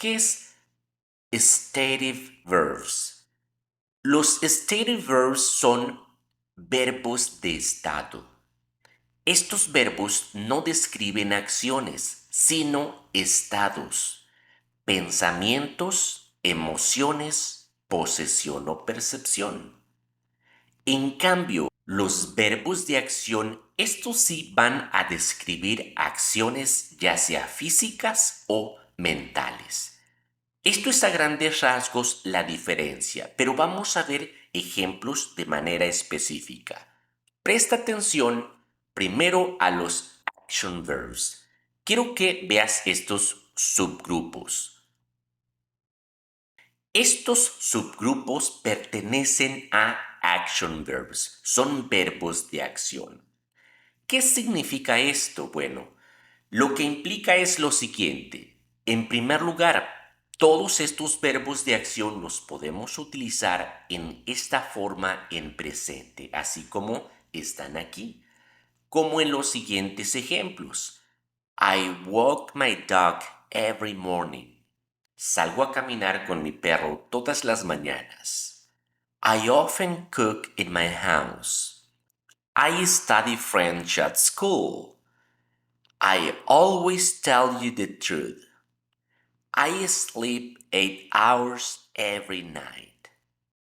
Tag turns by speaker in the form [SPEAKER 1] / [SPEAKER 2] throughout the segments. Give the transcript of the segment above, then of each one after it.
[SPEAKER 1] ¿Qué es stative verbs? Los stative verbs son verbos de estado. Estos verbos no describen acciones, sino estados, pensamientos, emociones, posesión o percepción. En cambio, los verbos de acción, estos sí van a describir acciones ya sea físicas o mentales. Esto es a grandes rasgos la diferencia, pero vamos a ver ejemplos de manera específica. Presta atención primero a los action verbs. Quiero que veas estos subgrupos. Estos subgrupos pertenecen a action verbs, son verbos de acción. ¿Qué significa esto? Bueno, lo que implica es lo siguiente. En primer lugar, todos estos verbos de acción los podemos utilizar en esta forma en presente, así como están aquí, como en los siguientes ejemplos. I walk my dog every morning. Salgo a caminar con mi perro todas las mañanas. I often cook in my house. I study French at school. I always tell you the truth. I sleep 8 hours every night.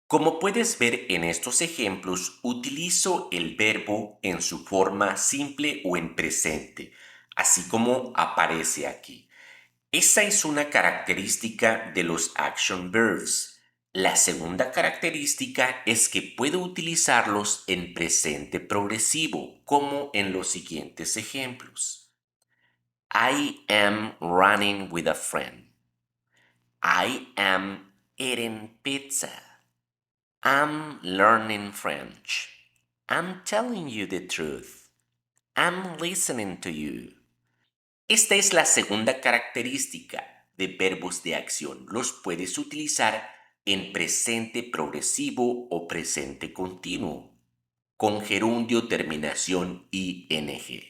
[SPEAKER 1] Como puedes ver en estos ejemplos, utilizo el verbo en su forma simple o en presente, así como aparece aquí. Esa es una característica de los action verbs. La segunda característica es que puedo utilizarlos en presente progresivo, como en los siguientes ejemplos. I am running with a friend. I am eating pizza. I'm learning French. I'm telling you the truth. I'm listening to you. Esta es la segunda característica de verbos de acción. Los puedes utilizar en presente progresivo o presente continuo, con gerundio, terminación ing.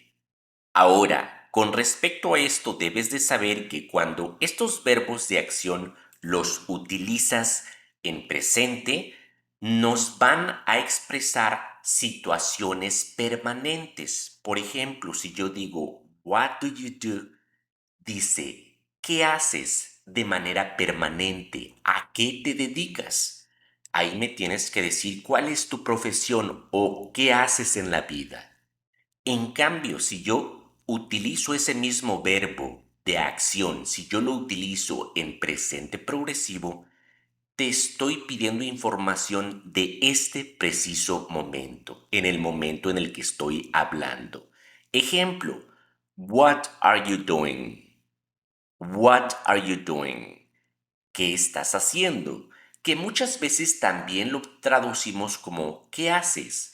[SPEAKER 1] Ahora, con respecto a esto, debes de saber que cuando estos verbos de acción los utilizas en presente, nos van a expresar situaciones permanentes. Por ejemplo, si yo digo, what do you do? Dice, ¿qué haces de manera permanente? ¿A qué te dedicas? Ahí me tienes que decir cuál es tu profesión o qué haces en la vida. En cambio, si yo utilizo ese mismo verbo de acción, si yo lo utilizo en presente progresivo, te estoy pidiendo información de este preciso momento, en el momento en el que estoy hablando. Ejemplo, what are you doing? What are you doing? ¿Qué estás haciendo? Que muchas veces también lo traducimos como ¿qué haces?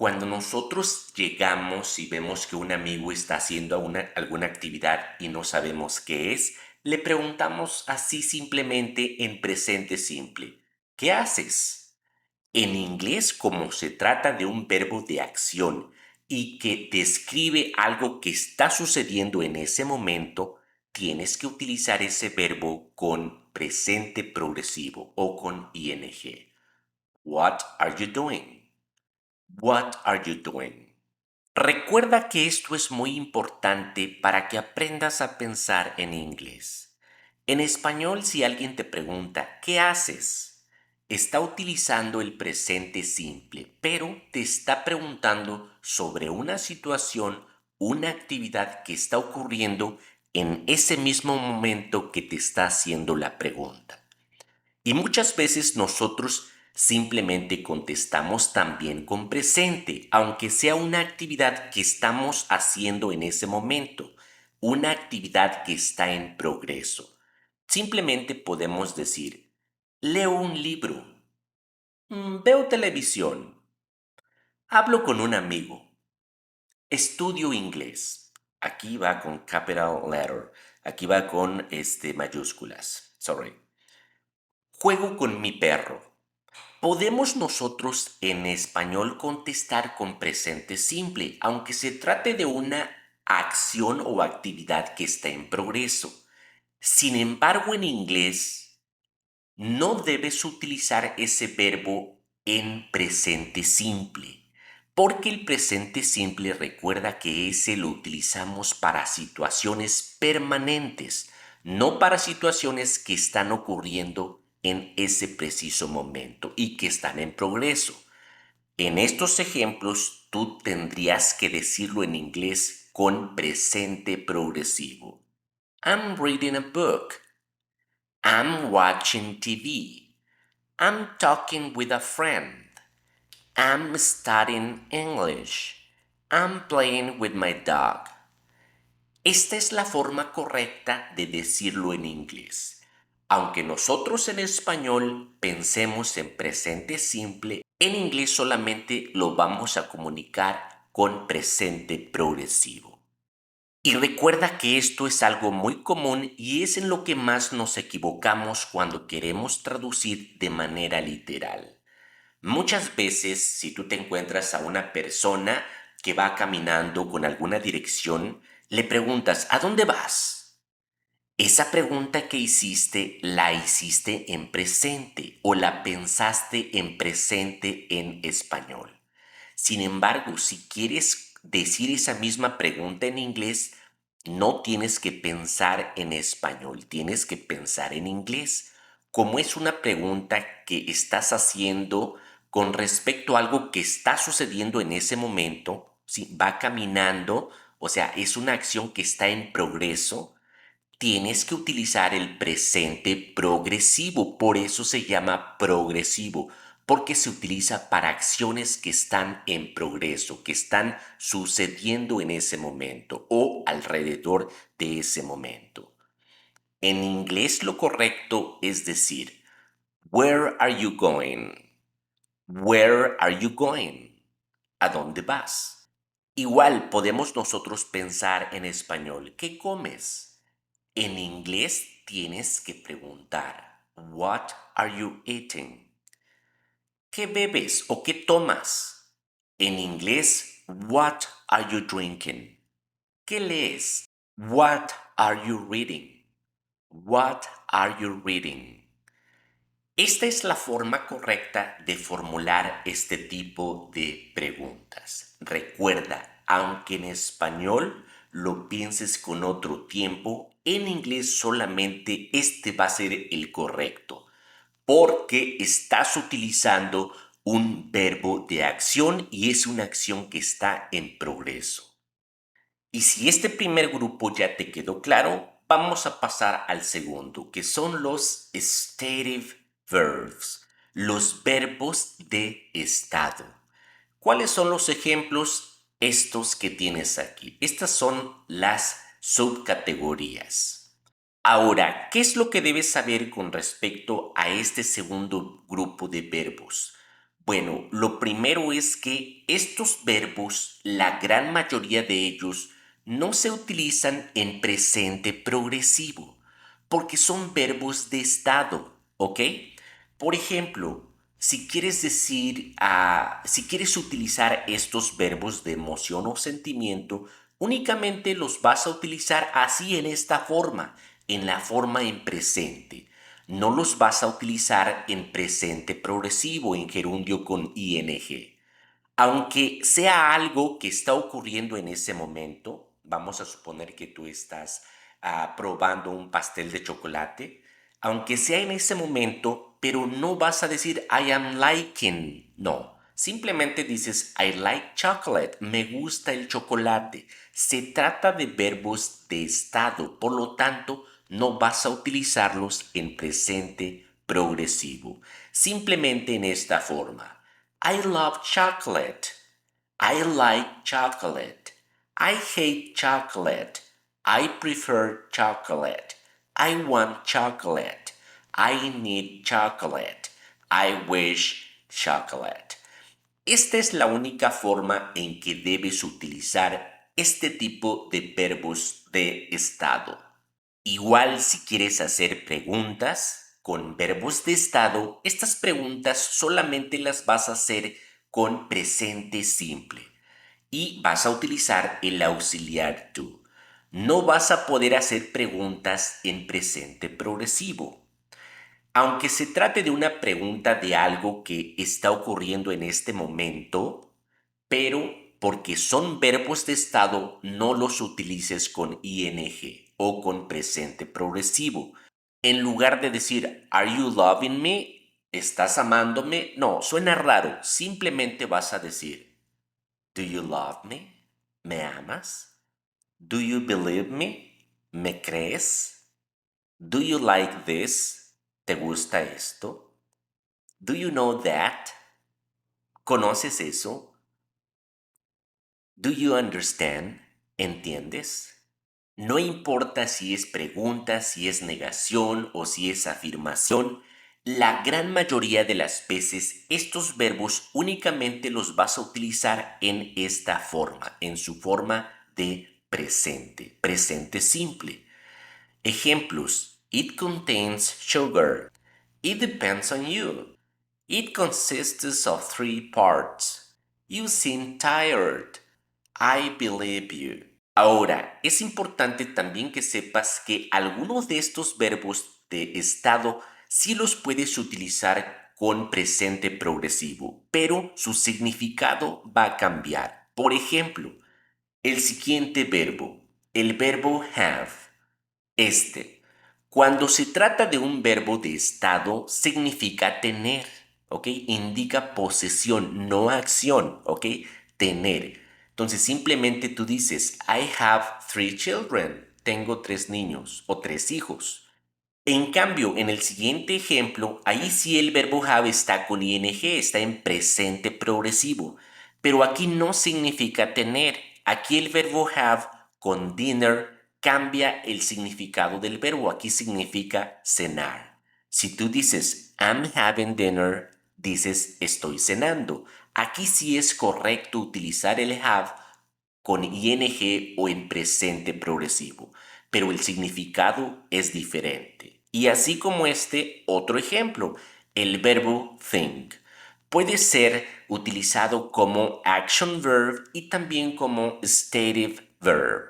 [SPEAKER 1] Cuando nosotros llegamos y vemos que un amigo está haciendo alguna actividad y no sabemos qué es, le preguntamos así simplemente en presente simple, ¿qué haces? En inglés, como se trata de un verbo de acción y que describe algo que está sucediendo en ese momento, tienes que utilizar ese verbo con presente progresivo o con ing. What are you doing? What are you doing? Recuerda que esto es muy importante para que aprendas a pensar en inglés. En español, si alguien te pregunta, ¿qué haces? Está utilizando el presente simple, pero te está preguntando sobre una situación, una actividad que está ocurriendo en ese mismo momento que te está haciendo la pregunta. Y muchas veces nosotros simplemente contestamos también con presente, aunque sea una actividad que estamos haciendo en ese momento, una actividad que está en progreso. Simplemente podemos decir, leo un libro, veo televisión, hablo con un amigo, estudio inglés. Aquí va con capital letter, aquí va con mayúsculas, sorry. Juego con mi perro. Podemos nosotros en español contestar con presente simple, aunque se trate de una acción o actividad que está en progreso. Sin embargo, en inglés no debes utilizar ese verbo en presente simple, porque el presente simple recuerda que ese lo utilizamos para situaciones permanentes, no para situaciones que están ocurriendo en ese preciso momento y que están en progreso. En estos ejemplos, tú tendrías que decirlo en inglés con presente progresivo. I'm reading a book. I'm watching TV. I'm talking with a friend. I'm studying English. I'm playing with my dog. Esta es la forma correcta de decirlo en inglés. Aunque nosotros en español pensemos en presente simple, en inglés solamente lo vamos a comunicar con presente progresivo. Y recuerda que esto es algo muy común y es en lo que más nos equivocamos cuando queremos traducir de manera literal. Muchas veces, si tú te encuentras a una persona que va caminando con alguna dirección, le preguntas, ¿a dónde vas? Esa pregunta que hiciste, la hiciste en presente o la pensaste en presente en español. Sin embargo, si quieres decir esa misma pregunta en inglés, no tienes que pensar en español, tienes que pensar en inglés. Como es una pregunta que estás haciendo con respecto a algo que está sucediendo en ese momento, ¿sí? Va caminando, o sea, es una acción que está en progreso, tienes que utilizar el presente progresivo, por eso se llama progresivo, porque se utiliza para acciones que están en progreso, que están sucediendo en ese momento o alrededor de ese momento. En inglés lo correcto es decir, where are you going? Where are you going? ¿A dónde vas? Igual podemos nosotros pensar en español, ¿qué comes? En inglés tienes que preguntar, what are you eating? ¿Qué bebes o qué tomas? En inglés, what are you drinking? ¿Qué lees? What are you reading? What are you reading? Esta es la forma correcta de formular este tipo de preguntas. Recuerda, aunque en español lo pienses con otro tiempo, en inglés solamente este va a ser el correcto, porque estás utilizando un verbo de acción y es una acción que está en progreso. Y si este primer grupo ya te quedó claro, vamos a pasar al segundo, que son los stative verbs, los verbos de estado. ¿Cuáles son los ejemplos? Estos que tienes aquí. Estas son las subcategorías. Ahora, ¿qué es lo que debes saber con respecto a este segundo grupo de verbos? Bueno, lo primero es que estos verbos, la gran mayoría de ellos, no se utilizan en presente progresivo, porque son verbos de estado, ¿ok? Por ejemplo, si quieres decir, si quieres utilizar estos verbos de emoción o sentimiento, únicamente los vas a utilizar así en esta forma, en la forma en presente. No los vas a utilizar en presente progresivo, en gerundio con ing. Aunque sea algo que está ocurriendo en ese momento, vamos a suponer que tú estás probando un pastel de chocolate, aunque sea en ese momento, pero no vas a decir I am liking, no. Simplemente dices I like chocolate, me gusta el chocolate. Se trata de verbos de estado, por lo tanto, no vas a utilizarlos en presente progresivo. Simplemente en esta forma. I love chocolate. I like chocolate. I hate chocolate. I prefer chocolate. I want chocolate. I need chocolate. I wish chocolate. Esta es la única forma en que debes utilizar este tipo de verbos de estado. Igual si quieres hacer preguntas con verbos de estado, estas preguntas solamente las vas a hacer con presente simple y vas a utilizar el auxiliar to. no vas a poder hacer preguntas en presente progresivo. Aunque se trate de una pregunta de algo que está ocurriendo en este momento, pero porque son verbos de estado, no los utilices con ing o con presente progresivo. En lugar de decir, ¿Are you loving me? ¿Estás amándome? No, suena raro. Simplemente vas a decir, ¿Do you love me? ¿Me amas? ¿Do you believe me? ¿Me crees? ¿Do you like this? ¿Te gusta esto? ¿Do you know that? ¿Conoces eso? ¿Do you understand? ¿Entiendes? No importa si es pregunta, si es negación o si es afirmación, la gran mayoría de las veces estos verbos únicamente los vas a utilizar en esta forma, en su forma de presente, presente simple. Ejemplos: It contains sugar. It depends on you. It consists of 3 parts. You seem tired. I believe you. Ahora, es importante también que sepas que algunos de estos verbos de estado sí los puedes utilizar con presente progresivo, pero su significado va a cambiar. Por ejemplo, el siguiente verbo, el verbo have. Este, cuando se trata de un verbo de estado, significa tener, ¿ok? Indica posesión, no acción, ¿ok? Tener. Entonces simplemente tú dices, I have 3 children. Tengo 3 niños o 3 hijos. En cambio, en el siguiente ejemplo, ahí sí el verbo have está con ing, está en presente progresivo. Pero aquí no significa tener. Aquí el verbo have con dinner cambia el significado del verbo. Aquí significa cenar. Si tú dices I'm having dinner, dices estoy cenando. Aquí sí es correcto utilizar el have con ing o en presente progresivo, pero el significado es diferente. Y así como este, otro ejemplo, el verbo think. Puede ser utilizado como action verb y también como stative verb.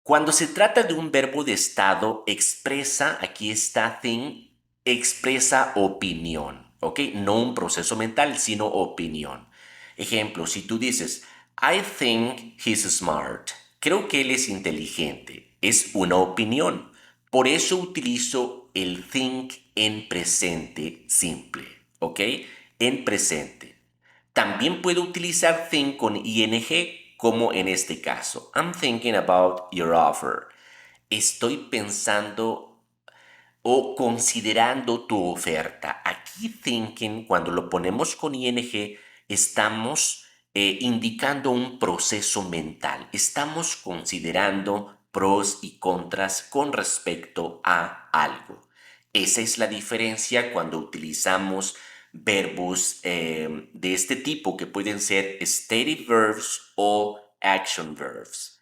[SPEAKER 1] Cuando se trata de un verbo de estado, expresa, aquí está think, expresa opinión, ¿ok? No un proceso mental, sino opinión. Ejemplo, si tú dices, I think he's smart. Creo que él es inteligente. Es una opinión. Por eso utilizo el think en presente simple, ¿ok? En presente. También puedo utilizar think con ing, como en este caso. I'm thinking about your offer. Estoy pensando o considerando tu oferta. Aquí thinking, cuando lo ponemos con ing, estamos indicando un proceso mental. Estamos considerando pros y contras con respecto a algo. Esa es la diferencia cuando utilizamos verbos de este tipo, que pueden ser stative verbs o action verbs.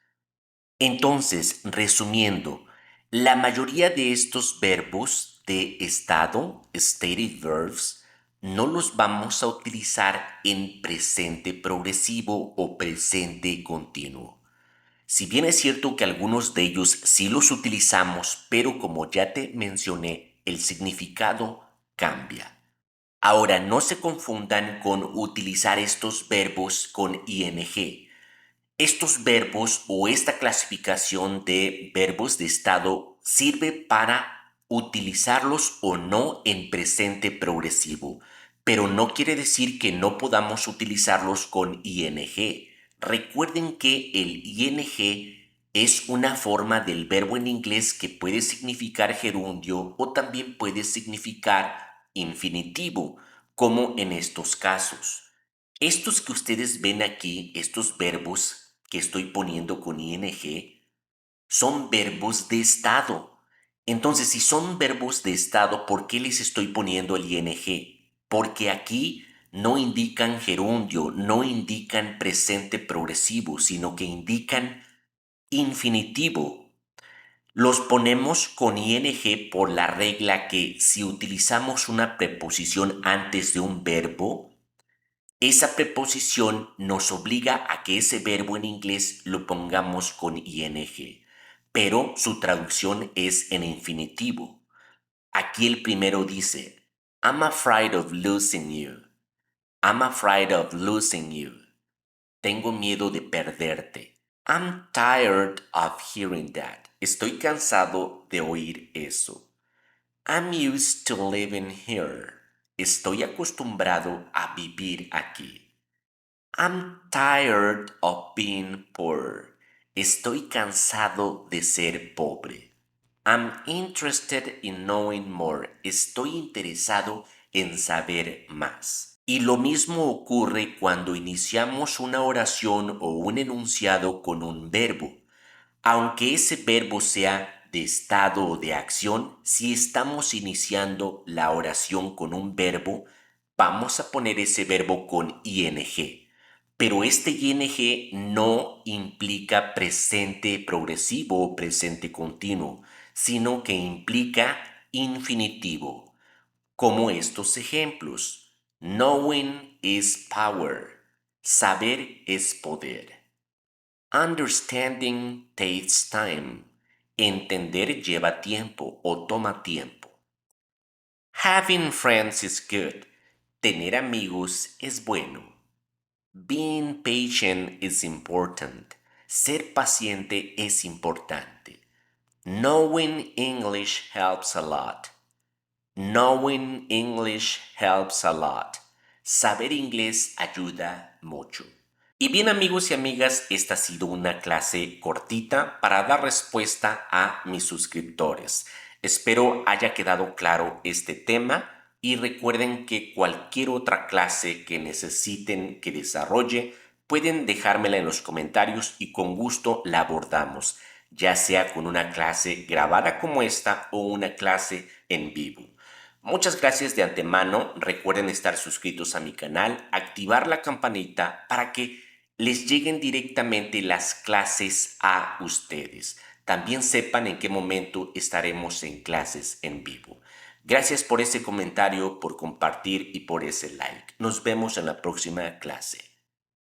[SPEAKER 1] Entonces, resumiendo, la mayoría de estos verbos de estado, stative verbs, no los vamos a utilizar en presente progresivo o presente continuo. Si bien es cierto que algunos de ellos sí los utilizamos, pero como ya te mencioné, el significado cambia. Ahora, no se confundan con utilizar estos verbos con ing. Estos verbos o esta clasificación de verbos de estado sirve para utilizarlos o no en presente progresivo, pero no quiere decir que no podamos utilizarlos con ing. Recuerden que el ing es una forma del verbo en inglés que puede significar gerundio o también puede significar infinitivo, como en estos casos. Estos que ustedes ven aquí, estos verbos que estoy poniendo con ing, son verbos de estado. Entonces, si son verbos de estado, ¿por qué les estoy poniendo el ing? Porque aquí no indican gerundio, no indican presente progresivo, sino que indican infinitivo. Los ponemos con ing por la regla que si utilizamos una preposición antes de un verbo, esa preposición nos obliga a que ese verbo en inglés lo pongamos con ing. pero su traducción es en infinitivo. Aquí el primero dice, I'm afraid of losing you. I'm afraid of losing you. Tengo miedo de perderte. I'm tired of hearing that. Estoy cansado de oír eso. I'm used to living here. Estoy acostumbrado a vivir aquí. I'm tired of being poor. Estoy cansado de ser pobre. I'm interested in knowing more. Estoy interesado en saber más. Y lo mismo ocurre cuando iniciamos una oración o un enunciado con un verbo. Aunque ese verbo sea de estado o de acción, si estamos iniciando la oración con un verbo, vamos a poner ese verbo con ing. Pero este ing no implica presente progresivo o presente continuo, sino que implica infinitivo, como estos ejemplos. Knowing is power. Saber es poder. Understanding takes time. Entender lleva tiempo o toma tiempo. Having friends is good. Tener amigos es bueno. Being patient is important. Ser paciente es importante. Knowing English helps a lot. Knowing English helps a lot. Saber inglés ayuda mucho. Y bien amigos y amigas, esta ha sido una clase cortita para dar respuesta a mis suscriptores. Espero haya quedado claro este tema y recuerden que cualquier otra clase que necesiten que desarrolle pueden dejármela en los comentarios y con gusto la abordamos, ya sea con una clase grabada como esta o una clase en vivo. Muchas gracias de antemano. Recuerden estar suscritos a mi canal, activar la campanita para que les lleguen directamente las clases a ustedes. También sepan en qué momento estaremos en clases en vivo. Gracias por ese comentario, por compartir y por ese like. Nos vemos en la próxima clase.